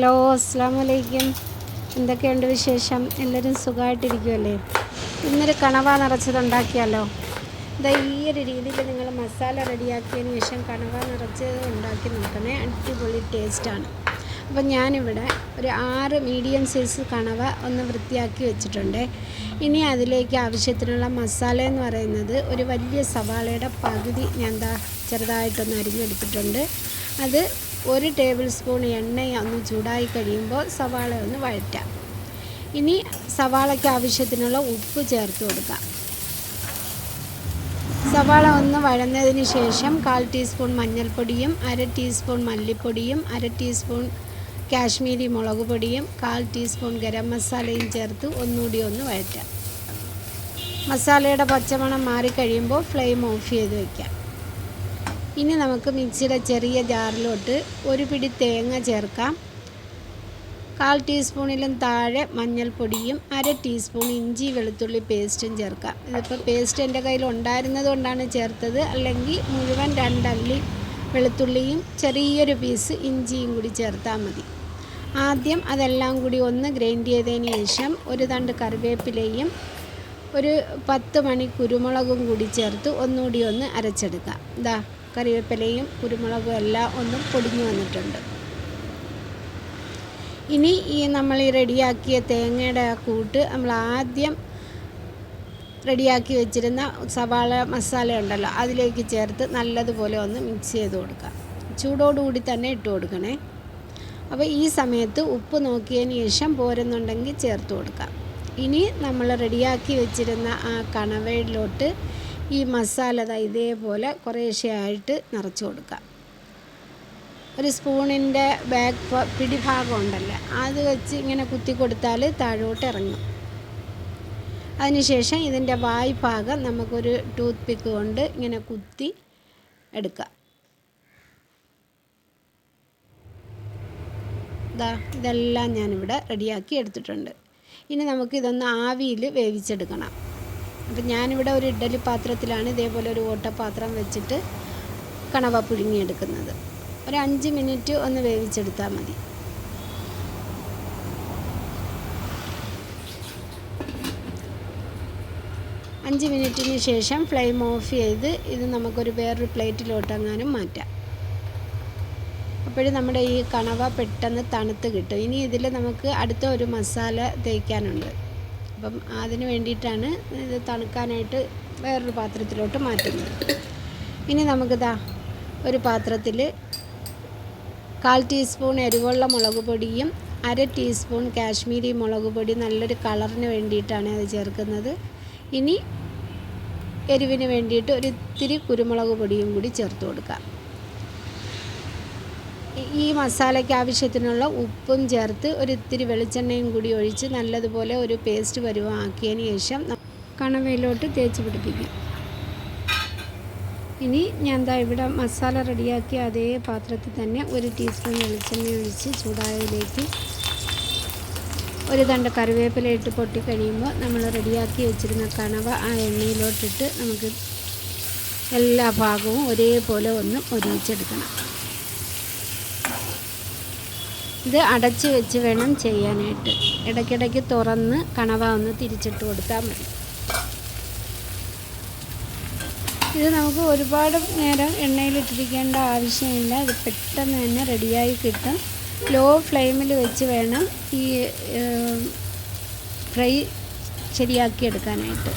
Hello, അസ്സലാമു അലൈക്കും. എന്തൊക്കെയുണ്ട് വിശേഷം? എല്ലാവരും സുഖമായിട്ടിരിക്കുമല്ലേ? ഇന്നൊരു കണവ നിറച്ചതുണ്ടാക്കിയാലോ? ഇതാ ഈ ഒരു രീതിയിൽ നിങ്ങൾ മസാല റെഡിയാക്കിയതിന് ശേഷം കണവ നിറച്ച് ഉണ്ടാക്കി നോക്കണേ. അടിപൊളി ടേസ്റ്റാണ്. അപ്പം ഞാനിവിടെ ഒരു 6 മീഡിയം സൈസ് കണവ ഒന്ന് വൃത്തിയാക്കി വെച്ചിട്ടുണ്ട്. ഇനി അതിലേക്ക് ആവശ്യത്തിനുള്ള മസാല എന്ന് പറയുന്നത് ഒരു വലിയ സവാളയുടെ പകുതി ഞാൻ ചെറുതായിട്ടൊന്ന് അരിഞ്ഞെടുത്തിട്ടുണ്ട്. അത് 1 ടേബിൾ സ്പൂൺ എണ്ണ ഒന്ന് ചൂടായി കഴിയുമ്പോൾ സവാള ഒന്ന് വഴറ്റാം. ഇനി സവാളയ്ക്ക് ആവശ്യത്തിനുള്ള ഉപ്പ് ചേർത്ത് കൊടുക്കാം. സവാള ഒന്ന് വഴന്നതിന് ശേഷം 1/4 ടീസ്പൂൺ മഞ്ഞൾപ്പൊടിയും 1/2 ടീസ്പൂൺ മല്ലിപ്പൊടിയും 1/2 ടീസ്പൂൺ കാശ്മീരി മുളക് പൊടിയും 1/4 ടീസ്പൂൺ ഗരം മസാലയും ചേർത്ത് ഒന്നുകൂടി ഒന്ന് വഴറ്റാം. മസാലയുടെ പച്ചമണം മാറിക്കഴിയുമ്പോൾ ഫ്ലെയിം ഓഫ് ചെയ്ത് വയ്ക്കാം. ഇനി നമുക്ക് മിക്സിയുടെ ചെറിയ ജാറിലോട്ട് 1 പിടി തേങ്ങ ചേർക്കാം. 1/4 ടീസ്പൂണിലും താഴെ മഞ്ഞൾപ്പൊടിയും 1/2 ടീസ്പൂൺ ഇഞ്ചി വെളുത്തുള്ളി പേസ്റ്റും ചേർക്കാം. ഇതിപ്പോൾ പേസ്റ്റ് എൻ്റെ കയ്യിൽ ഉണ്ടായിരുന്നത് കൊണ്ടാണ് ചേർത്തത്. അല്ലെങ്കിൽ മുഴുവൻ 2 അല്ലി വെളുത്തുള്ളിയും ചെറിയൊരു പീസ് ഇഞ്ചിയും കൂടി ചേർത്താൽ മതി. ആദ്യം അതെല്ലാം കൂടി ഒന്ന് ഗ്രൈൻഡ് ചെയ്തതിന് ശേഷം ഒരു തണ്ട് കറിവേപ്പിലയും ഒരു 10 മണി കുരുമുളകും കൂടി ചേർത്ത് ഒന്നുകൂടി ഒന്ന് അരച്ചെടുക്കാം. കറിവേപ്പിലയും കുരുമുളകും എല്ലാം ഒന്ന് പൊടിഞ്ഞു വന്നിട്ടുണ്ട്. ഇനി നമ്മൾ റെഡിയാക്കിയ തേങ്ങയുടെ ആ കൂട്ട് നമ്മൾ ആദ്യം റെഡിയാക്കി വെച്ചിരുന്ന സവാള മസാല ഉണ്ടല്ലോ അതിലേക്ക് ചേർത്ത് നല്ലതുപോലെ ഒന്ന് മിക്സ് ചെയ്ത് കൊടുക്കാം. ചൂടോടുകൂടി തന്നെ ഇട്ട് കൊടുക്കണേ. അപ്പോൾ ഈ സമയത്ത് ഉപ്പ് നോക്കിയതിന് ശേഷം പോരുന്നുണ്ടെങ്കിൽ ചേർത്ത് കൊടുക്കാം. ഇനി നമ്മൾ റെഡിയാക്കി വെച്ചിരുന്ന ആ കണവയിലോട്ട് ഈ മസാല ഇതേപോലെ കുറേശ്ശെയായിട്ട് നിറച്ച് കൊടുക്കാം. ഒരു സ്പൂണിൻ്റെ പിടിഭാഗം ഉണ്ടല്ലോ അത് വെച്ച് ഇങ്ങനെ കുത്തി കൊടുത്താൽ താഴോട്ട് ഇറങ്ങും. അതിനുശേഷം ഇതിൻ്റെ വായ് ഭാഗം നമുക്കൊരു ടൂത്ത് പിക്ക് കൊണ്ട് ഇങ്ങനെ കുത്തി എടുക്കാം. ഇതെല്ലാം ഞാനിവിടെ റെഡിയാക്കി എടുത്തിട്ടുണ്ട്. ഇനി നമുക്കിതൊന്ന് ആവിയിൽ വേവിച്ചെടുക്കണം. അപ്പം ഞാനിവിടെ ഒരു ഇഡ്ഡലി പാത്രത്തിലാണ് ഇതേപോലെ ഒരു ഓട്ടപാത്രം വെച്ചിട്ട് കണവ പുഴുങ്ങിയെടുക്കുന്നത്. ഒരു 5 മിനിറ്റ് ഒന്ന് വേവിച്ചെടുത്താൽ മതി. അഞ്ച് മിനിറ്റിന് ശേഷം ഫ്ലെയിം ഓഫ് ചെയ്ത് ഇത് നമുക്കൊരു വേറൊരു പ്ലേറ്റിലോട്ടെങ്ങാനും മാറ്റാം. അപ്പോഴും നമ്മുടെ ഈ കണവ പെട്ടെന്ന് തണുത്ത് കിട്ടും. ഇനി ഇതിൽ നമുക്ക് അടുത്ത ഒരു മസാല തേക്കാനുണ്ട്. അപ്പം അതിന് വേണ്ടിയിട്ടാണ് ഇത് തണുക്കാനായിട്ട് വേറൊരു പാത്രത്തിലോട്ട് മാറ്റുന്നത്. ഇനി നമുക്ക് ഒരു പാത്രത്തിൽ 1/4 ടീസ്പൂൺ എരിവുള്ള മുളക് പൊടിയും 1/2 ടീസ്പൂൺ കാശ്മീരി മുളക് പൊടി നല്ലൊരു കളറിന് വേണ്ടിയിട്ടാണ് അത് ചേർക്കുന്നത്. ഇനി എരിവിന് വേണ്ടിയിട്ട് ഒരു ഇത്തിരി കുരുമുളക് പൊടിയും കൂടി ചേർത്ത് കൊടുക്കാം. ഈ മസാലയ്ക്ക് ആവശ്യത്തിനുള്ള ഉപ്പും ചേർത്ത് ഒരു ഇത്തിരി വെളിച്ചെണ്ണയും കൂടി ഒഴിച്ച് നല്ലതുപോലെ ഒരു പേസ്റ്റ് പരുവമാക്കിയതിന് ശേഷം കണവയിലോട്ട് തേച്ച് പിടിപ്പിക്കാം. ഇനി ഞാൻ ഇവിടെ മസാല റെഡിയാക്കിയ അതേ പാത്രത്തിൽ തന്നെ 1 ടീസ്പൂൺ വെളിച്ചെണ്ണ ഒഴിച്ച് ചൂടായതിലേക്ക് ഒരു തണ്ട് കറിവേപ്പില ഇട്ട് പൊട്ടിക്കഴിയുമ്പോൾ നമ്മൾ റെഡിയാക്കി വെച്ചിരുന്ന കണവ ആ എണ്ണയിലോട്ടിട്ട് നമുക്ക് എല്ലാ ഭാഗവും ഒരേപോലെ ഒന്ന് മൊരിയിച്ചെടുക്കണം. ഇത് അടച്ച് വെച്ച് വേണം ചെയ്യാനായിട്ട്. ഇടയ്ക്കിടയ്ക്ക് തുറന്ന് കണവ ഒന്ന് തിരിച്ചിട്ട് കൊടുത്താൽ മതി. ഇത് നമുക്ക് ഒരുപാട് നേരം എണ്ണയിലിട്ടിരിക്കേണ്ട ആവശ്യമില്ല. ഇത് പെട്ടെന്ന് തന്നെ റെഡിയായി കിട്ടും. ലോ ഫ്ലെയിമിൽ വെച്ച് വേണം ഈ ഫ്രൈ ശരിയാക്കിയെടുക്കാനായിട്ട്.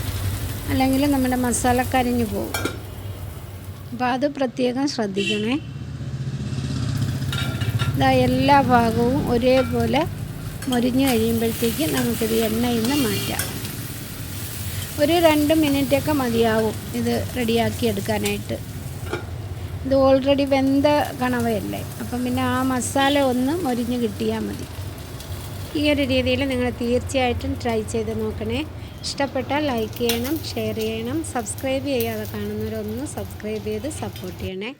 അല്ലെങ്കിൽ നമ്മുടെ മസാല കരിഞ്ഞു പോകും. അപ്പോൾ അത് പ്രത്യേകം ശ്രദ്ധിക്കണേ. എല്ലാ ഭാഗവും ഒരേപോലെ മൊരിഞ്ഞ് കഴിയുമ്പോഴത്തേക്ക് നമുക്കിത് എണ്ണയിൽ നിന്ന് മാറ്റാം. ഒരു 2 മിനിറ്റൊക്കെ മതിയാവും ഇത് റെഡിയാക്കി എടുക്കാനായിട്ട്. ഇത് ഓൾറെഡി വെന്ത കണവയല്ലേ, അപ്പം പിന്നെ ആ മസാല ഒന്ന് മൊരിഞ്ഞ് കിട്ടിയാൽ മതി. ഈ ഒരു രീതിയിൽ നിങ്ങൾ തീർച്ചയായിട്ടും ട്രൈ ചെയ്ത് നോക്കണേ. ഇഷ്ടപ്പെട്ടാൽ ലൈക്ക് ചെയ്യണം, ഷെയർ ചെയ്യണം. സബ്സ്ക്രൈബ് ചെയ്യാതെ കാണുന്നവരൊന്ന് സബ്സ്ക്രൈബ് ചെയ്ത് സപ്പോർട്ട് ചെയ്യണേ.